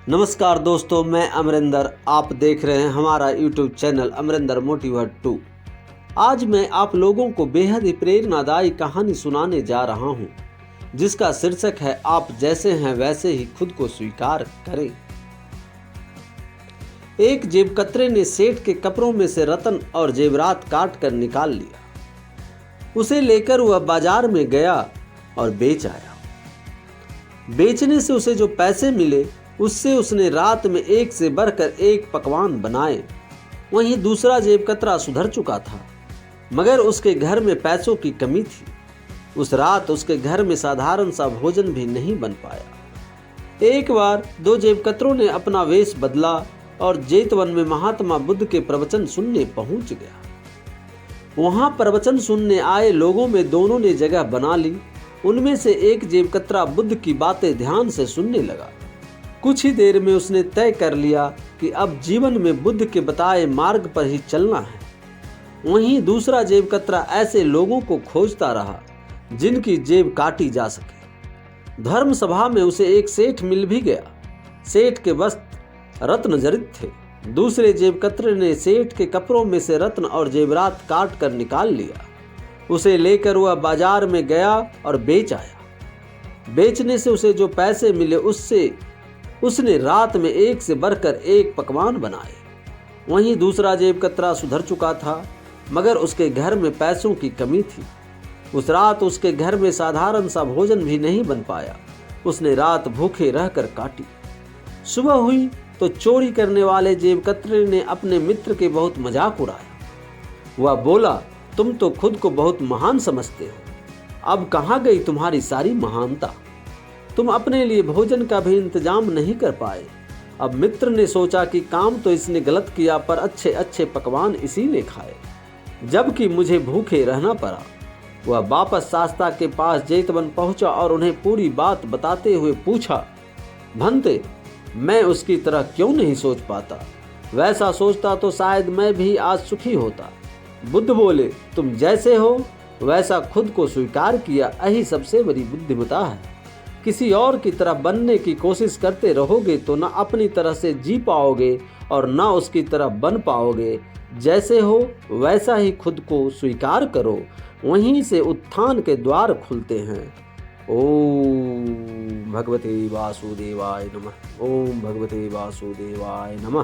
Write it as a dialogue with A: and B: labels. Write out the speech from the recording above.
A: नमस्कार दोस्तों, मैं अमरिंदर। आप देख रहे हैं हमारा यूट्यूब चैनल अमरिंदर मोटिवेट 2। आज मैं आप लोगों को बेहद ही प्रेरणादायी कहानी सुनाने जा रहा हूं, जिसका शीर्षक है आप जैसे हैं वैसे ही खुद को स्वीकार करें। एक जेबकतरे ने सेठ के कपड़ों में से रत्न और जेवरात काट कर निकाल लिया। उसे लेकर वह बाजार में गया और बेच आया। बेचने से उसे जो पैसे मिले उससे उसने रात में एक से बढ़कर एक पकवान बनाए। वहीं दूसरा जेबकतरा सुधर चुका था, मगर उसके घर में पैसों की कमी थी। उस रात उसके घर में साधारण सा भोजन भी नहीं बन पाया। एक बार दो जेबकतरों ने अपना वेश बदला और जेतवन में महात्मा बुद्ध के प्रवचन सुनने पहुंच गया। वहां प्रवचन सुनने आए लोगों में दोनों ने जगह बना ली। उनमें से एक जेबकतरा बुद्ध की बातें ध्यान से सुनने लगा। कुछ ही देर में उसने तय कर लिया कि अब जीवन में बुद्ध के बताए मार्ग पर ही चलना है। वहीं दूसरा जेबकतरा ऐसे लोगों को खोजता रहा जिनकी जेब काटी जा सके। धर्म सभा में उसे एक सेठ मिल भी गया। सेठ के वस्त्र रत्न जड़ित थे। दूसरे जेबकतरे ने सेठ के कपड़ों में से रत्न और जेवरात काट कर निकाल लिया। उसे लेकर वह बाजार में गया और बेच आया। बेचने से उसे जो पैसे मिले उससे उसने रात में एक से बढ़कर एक पकवान बनाए। वहीं दूसरा जेबकतरा सुधर चुका था, मगर उसके घर में पैसों की कमी थी। उस रात उसके घर में साधारण सा भोजन भी नहीं बन पाया। उसने रात भूखे रहकर काटी। सुबह हुई तो चोरी करने वाले जेबकतरे ने अपने मित्र के बहुत मजाक उड़ाया। वह बोला, तुम तो खुद को बहुत महान समझते हो। अब कहाँ गई तुम्हारी सारी महानता? तुम अपने लिए भोजन का भी इंतजाम नहीं कर पाए। अब मित्र ने सोचा कि काम तो इसने गलत किया, पर अच्छे अच्छे पकवान इसी ने खाए, जबकि मुझे भूखे रहना पड़ा। वह वापस शास्ता के पास जेतवन पहुंचा और उन्हें पूरी बात बताते हुए पूछा, भंते, मैं उसकी तरह क्यों नहीं सोच पाता? वैसा सोचता तो शायद मैं भी आज सुखी होता। बुद्ध बोले, तुम जैसे हो वैसा खुद को स्वीकार किया, यही सबसे बड़ी बुद्धिमत्ता है। किसी और की तरह बनने की कोशिश करते रहोगे तो ना अपनी तरह से जी पाओगे और ना उसकी तरह बन पाओगे। जैसे हो वैसा ही खुद को स्वीकार करो, वहीं से उत्थान के द्वार खुलते हैं। ओम भगवते वासुदेवाय नमः। ओम भगवते वासुदेवाय नमः।